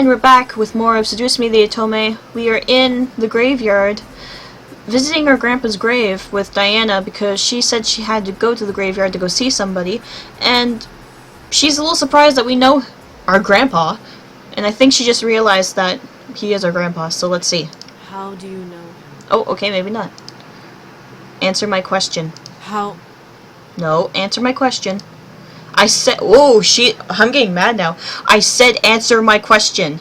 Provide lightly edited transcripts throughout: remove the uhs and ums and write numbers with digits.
And we're back with more of Seduce Me the Otome. We are in the graveyard, visiting our grandpa's grave with Diana because she said she had to go to the graveyard to go see somebody, and she's a little surprised that we know our grandpa, and I think she just realized that he is our grandpa, so let's see. How do you know? Oh, okay, maybe not. Answer my question. How? No, answer my question. I said, oh, I'm getting mad now. I said answer my question.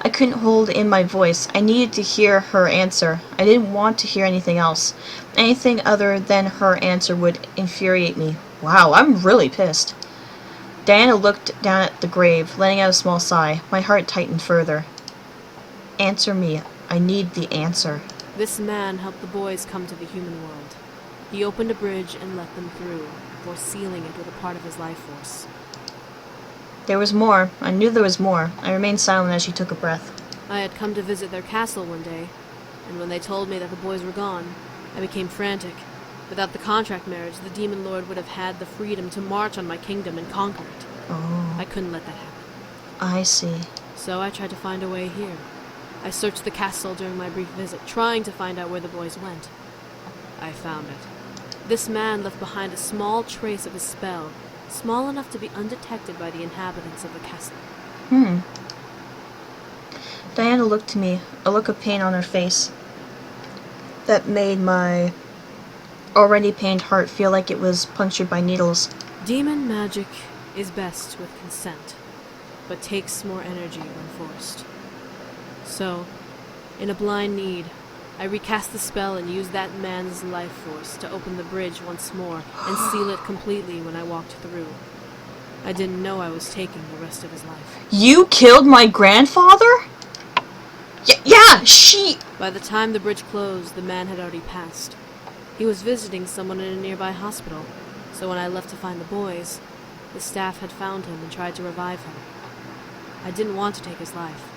I couldn't hold in my voice. I needed to hear her answer. I didn't want to hear anything else. Anything other than her answer would infuriate me. Wow, I'm really pissed. Diana looked down at the grave, letting out a small sigh. My heart tightened further. Answer me. I need the answer. This man helped the boys come to the human world. He opened a bridge and let them through, before sealing it with a part of his life force. There was more. I knew there was more. I remained silent as she took a breath. I had come to visit their castle one day, and when they told me that the boys were gone, I became frantic. Without the contract marriage, the demon lord would have had the freedom to march on my kingdom and conquer it. Oh. I couldn't let that happen. I see. So I tried to find a way here. I searched the castle during my brief visit, trying to find out where the boys went. I found it. This man left behind a small trace of his spell, small enough to be undetected by the inhabitants of the castle. Diana looked to me, a look of pain on her face that made my already pained heart feel like it was punctured by needles. Demon magic is best with consent, but takes more energy when forced. So, in a blind need, I recast the spell and used that man's life force to open the bridge once more and seal it completely when I walked through. I didn't know I was taking the rest of his life. You killed my grandfather? Yeah, By the time the bridge closed, the man had already passed. He was visiting someone in a nearby hospital, so when I left to find the boys, the staff had found him and tried to revive him. I didn't want to take his life.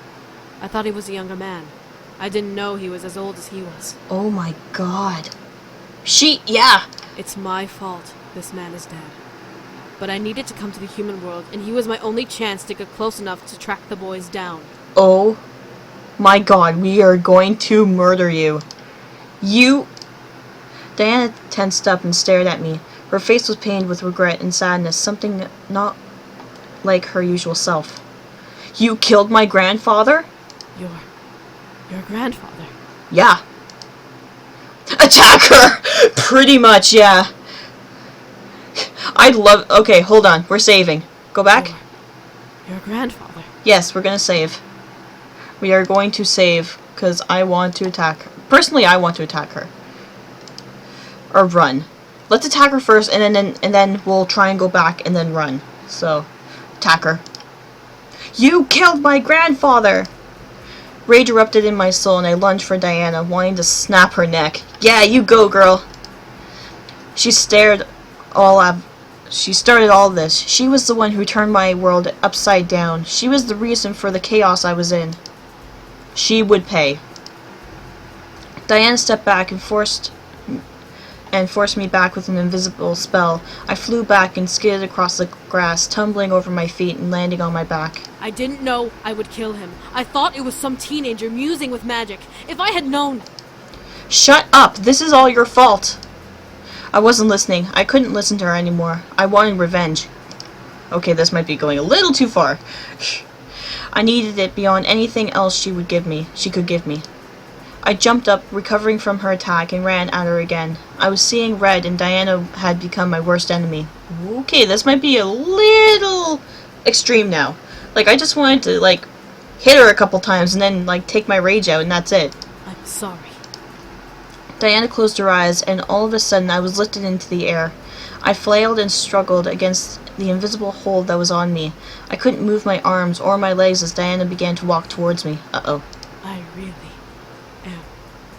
I thought he was a younger man. I didn't know he was as old as he was. Oh my god. Yeah. It's my fault this man is dead. But I needed to come to the human world, and he was my only chance to get close enough to track the boys down. Oh my god, we are going to murder you. Diana tensed up and stared at me. Her face was pained with regret and sadness, something not like her usual self. You killed my grandfather? Your grandfather? Yeah. Attack her! Pretty much, yeah. Okay, hold on. We're saving. Go back. Your grandfather? Yes, we're gonna save. We are going to save, because I want to attack her. Personally, I want to attack her. Or run. Let's attack her first, and then we'll try and go back and then run. So, attack her. You killed my grandfather! Rage erupted in my soul, and I lunged for Diana, wanting to snap her neck. Yeah, you go, girl! She started all this. She was the one who turned my world upside down. She was the reason for the chaos I was in. She would pay. Diana stepped back and forced me back with an invisible spell. I flew back and skidded across the grass, tumbling over my feet and landing on my back. I didn't know I would kill him. I thought it was some teenager musing with magic. If I had known... Shut up! This is all your fault! I wasn't listening. I couldn't listen to her anymore. I wanted revenge. Okay, this might be going a little too far. I needed it beyond anything else she could give me. I jumped up, recovering from her attack, and ran at her again. I was seeing red, and Diana had become my worst enemy. Okay, this might be a little extreme now. Like, I just wanted to, like, hit her a couple times and then, like, take my rage out, and that's it. I'm sorry. Diana closed her eyes, and all of a sudden I was lifted into the air. I flailed and struggled against the invisible hold that was on me. I couldn't move my arms or my legs as Diana began to walk towards me. Uh-oh. I really am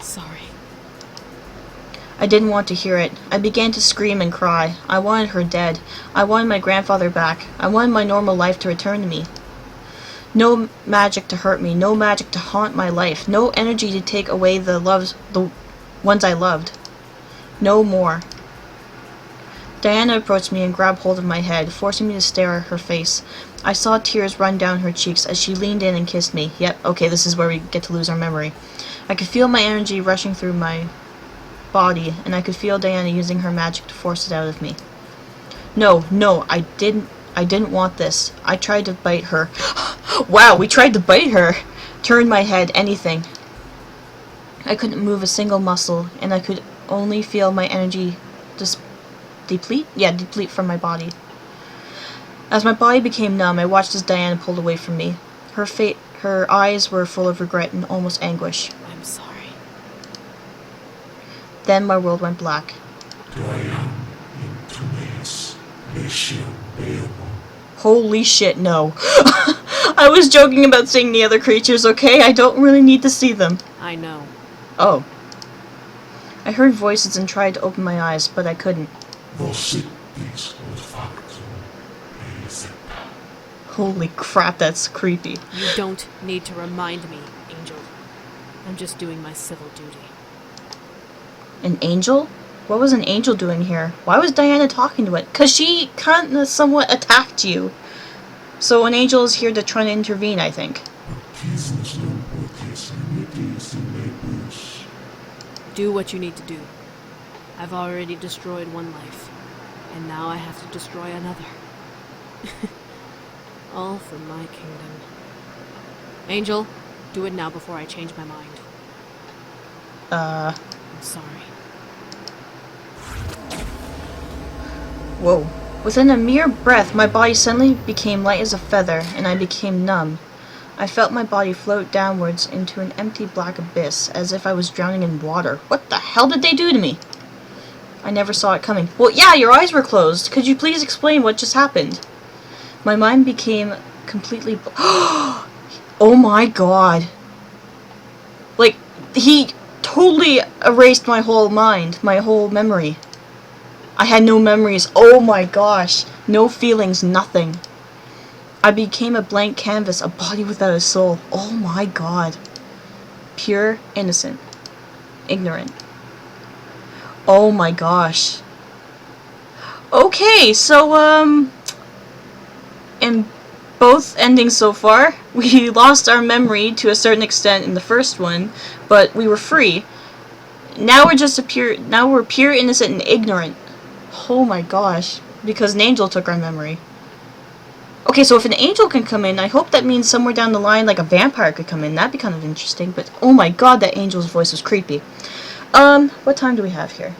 sorry. I didn't want to hear it. I began to scream and cry. I wanted her dead. I wanted my grandfather back. I wanted my normal life to return to me. No magic to hurt me. No magic to haunt my life. No energy to take away the ones I loved. No more. Diana approached me and grabbed hold of my head, forcing me to stare at her face. I saw tears run down her cheeks as she leaned in and kissed me. Yep, okay, this is where we get to lose our memory. I could feel my energy rushing through my body, and I could feel Diana using her magic to force it out of me. No, I didn't want this. I tried to bite her. Wow, we tried to bite her! Turn my head, anything. I couldn't move a single muscle, and I could only feel my energy deplete? Yeah, deplete from my body. As my body became numb, I watched as Diana pulled away from me. Her eyes were full of regret and almost anguish. I'm sorry. Then my world went black. Holy shit, no. I was joking about seeing the other creatures, okay? I don't really need to see them. I know. Oh. I heard voices and tried to open my eyes, but I couldn't. Holy crap, that's creepy. You don't need to remind me, Angel. I'm just doing my civil duty. An angel? What was an angel doing here? Why was Diana talking to it? 'Cause she kinda somewhat attacked you. So an angel is here to try to intervene, I think. Do what you need to do. I've already destroyed one life, and now I have to destroy another. All for my kingdom. Angel, do it now before I change my mind. I'm sorry. Whoa. Within a mere breath, my body suddenly became light as a feather, and I became numb. I felt my body float downwards into an empty black abyss, as if I was drowning in water. What the hell did they do to me? I never saw it coming. Well, yeah, your eyes were closed. Could you please explain what just happened? My mind became completely... Oh my god. Like, he totally erased my whole mind, my whole memory. I had no memories. Oh my gosh. No feelings, nothing. I became a blank canvas, a body without a soul. Oh my god. Pure, innocent, ignorant. Oh my gosh. Okay, so, in both endings so far, we lost our memory to a certain extent in the first one, but we were free. Now we're pure, innocent, and ignorant. Oh my gosh. Because an angel took our memory. Okay, so if an angel can come in, I hope that means somewhere down the line, like a vampire could come in. That'd be kind of interesting, but oh my god, that angel's voice was creepy. What time do we have here?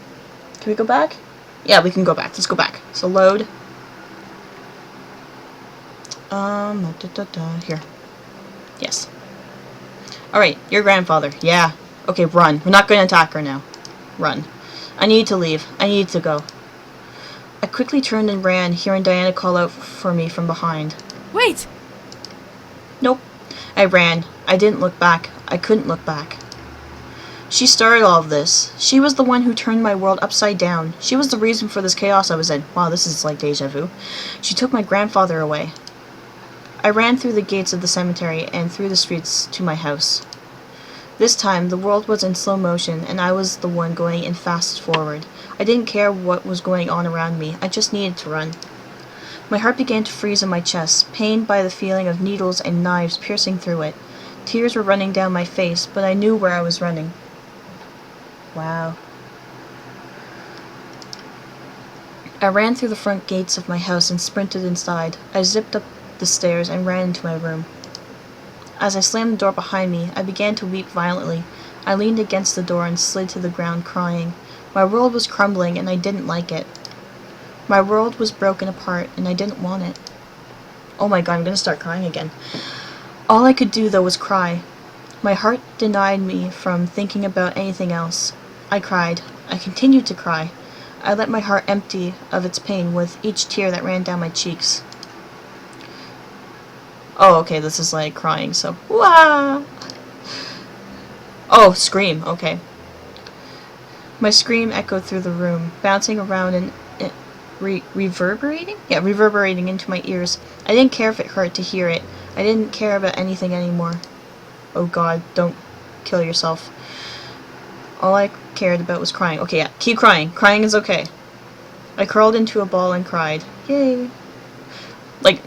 Can we go back? Yeah, we can go back. Let's go back. So load. Here. Yes. Alright, your grandfather. Yeah. Okay, run. We're not going to attack her now. Run. I need to leave. I need to go. I quickly turned and ran, hearing Diana call out for me from behind. Wait! Nope. I ran. I didn't look back. I couldn't look back. She started all of this. She was the one who turned my world upside down. She was the reason for this chaos I was in. Wow, this is like deja vu. She took my grandfather away. I ran through the gates of the cemetery and through the streets to my house. This time, the world was in slow motion, and I was the one going in fast forward. I didn't care what was going on around me. I just needed to run. My heart began to freeze in my chest, pained by the feeling of needles and knives piercing through it. Tears were running down my face, but I knew where I was running. Wow. I ran through the front gates of my house and sprinted inside. I zipped up the stairs and ran into my room. As I slammed the door behind me, I began to weep violently. I leaned against the door and slid to the ground, crying. My world was crumbling, and I didn't like it. My world was broken apart, and I didn't want it. Oh my god, I'm gonna start crying again. All I could do, though, was cry. My heart denied me from thinking about anything else. I cried. I continued to cry. I let my heart empty of its pain with each tear that ran down my cheeks. Oh, okay, this is like crying, so... Wah! Oh, scream, okay. My scream echoed through the room, bouncing around and reverberating? Yeah, reverberating into my ears. I didn't care if it hurt to hear it. I didn't care about anything anymore. Oh god, don't kill yourself. All I cared about was crying. Okay, yeah, keep crying. Crying is okay. I curled into a ball and cried. Yay. Like,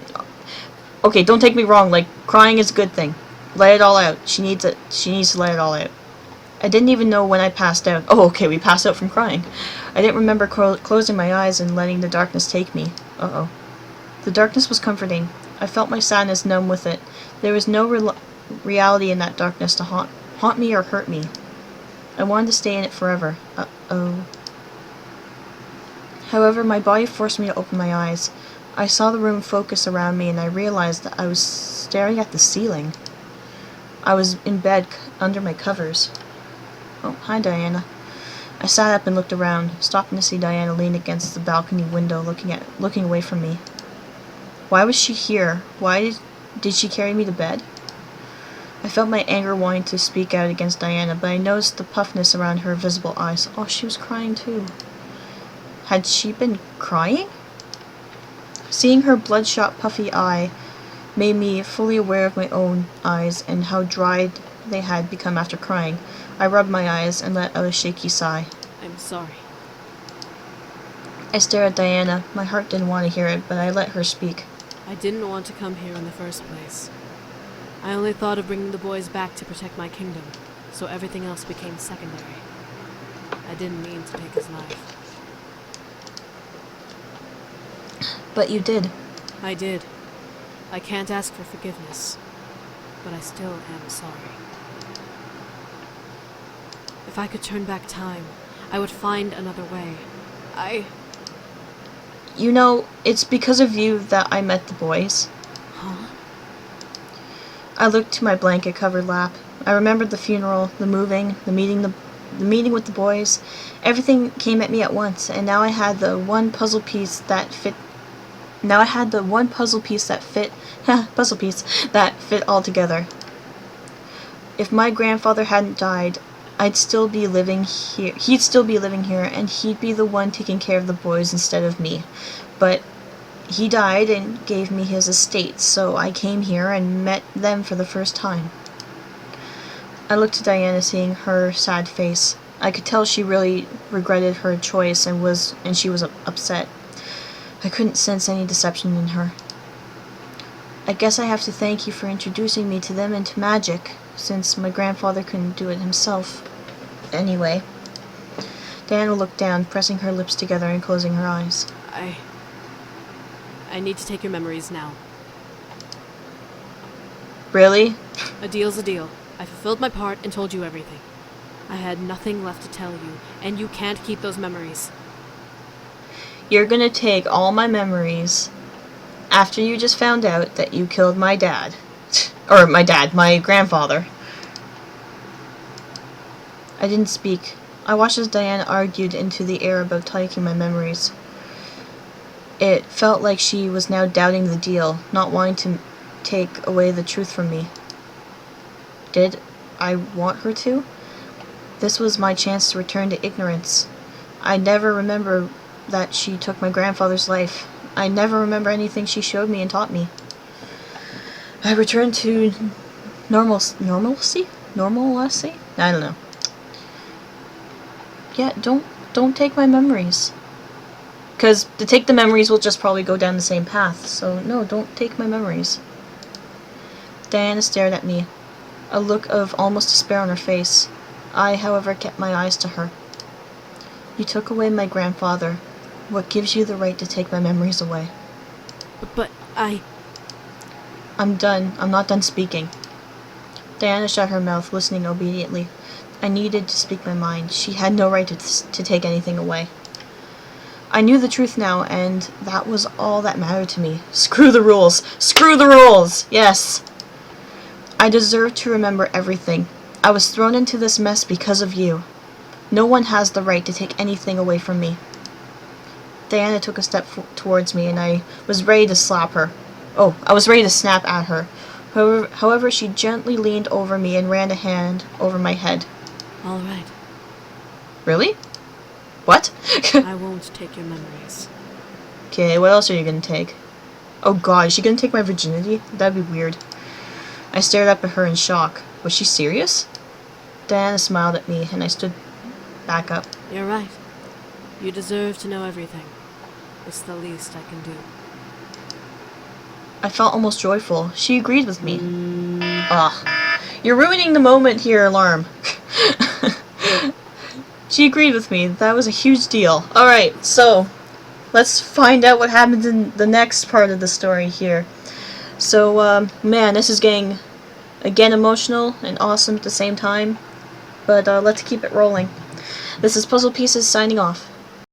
okay, don't take me wrong, like, crying is a good thing. Let it all out. She needs to let it all out. I didn't even know when I passed out. Oh, okay, we passed out from crying. I didn't remember closing my eyes and letting the darkness take me. Uh-oh. The darkness was comforting. I felt my sadness numb with it. There was no reality in that darkness to haunt me or hurt me. I wanted to stay in it forever. Uh-oh. However, my body forced me to open my eyes. I saw the room focus around me and I realized that I was staring at the ceiling. I was in bed under my covers. Oh, hi Diana. I sat up and looked around, stopping to see Diana lean against the balcony window looking away from me. Why was she here? Why did she carry me to bed? I felt my anger wanting to speak out against Diana, but I noticed the puffness around her visible eyes. Oh, she was crying too. Had she been crying? Seeing her bloodshot, puffy eye made me fully aware of my own eyes and how dried they had become after crying. I rubbed my eyes and let out a shaky sigh. I'm sorry. I stared at Diana. My heart didn't want to hear it, but I let her speak. I didn't want to come here in the first place. I only thought of bringing the boys back to protect my kingdom, so everything else became secondary. I didn't mean to take his life. But you did. I did. I can't ask for forgiveness, but I still am sorry. If I could turn back time, I would find another way. You know, it's because of you that I met the boys. Huh? I looked to my blanket-covered lap. I remembered the funeral, the moving, the meeting with the boys. Everything came at me at once, and now I had the one puzzle piece that fit. Puzzle piece that fit all together. If my grandfather hadn't died, I'd still be living here. He'd still be living here, and he'd be the one taking care of the boys instead of me. But he died and gave me his estate, so I came here and met them for the first time. I looked at Diana, seeing her sad face. I could tell she really regretted her choice and she was upset. I couldn't sense any deception in her. I guess I have to thank you for introducing me to them and to magic, since my grandfather couldn't do it himself. Anyway. Diana looked down, pressing her lips together and closing her eyes. I need to take your memories now. Really? A deal's a deal. I fulfilled my part and told you everything. I had nothing left to tell you, and you can't keep those memories. You're gonna take all my memories after you just found out that you killed my dad. Or my grandfather. I didn't speak. I watched as Diana argued into the air about taking my memories. It felt like she was now doubting the deal, not wanting to take away the truth from me. Did I want her to? This was my chance to return to ignorance. I never remember that she took my grandfather's life. I never remember anything she showed me and taught me. I returned to normalcy? I don't know. Yeah, don't take my memories. Because to take the memories will just probably go down the same path. So no, don't take my memories. Diana stared at me, a look of almost despair on her face. I, however, kept my eyes to her. You took away my grandfather. What gives you the right to take my memories away? But I'm done. I'm not done speaking. Diana shut her mouth, listening obediently. I needed to speak my mind. She had no right to take anything away. I knew the truth now, and that was all that mattered to me. Screw the rules! Screw the rules! Yes! I deserve to remember everything. I was thrown into this mess because of you. No one has the right to take anything away from me. Diana took a step towards me, and I was ready to slap her. Oh, I was ready to snap at her. However, she gently leaned over me and ran a hand over my head. all right. Really? What? I won't take your memories. Okay, what else are you gonna take? Oh god, is she gonna take my virginity? That'd be weird. I stared up at her in shock. Was she serious? Diana smiled at me, and I stood back up. You're right. You deserve to know everything. It's the least I can do. I felt almost joyful. She agreed with me. Ugh. You're ruining the moment here, Alarm. She agreed with me. That was a huge deal. Alright, so let's find out what happens in the next part of the story here. So, man, this is getting, again, emotional and awesome at the same time. But let's keep it rolling. This is PuZZlePieceZ signing off.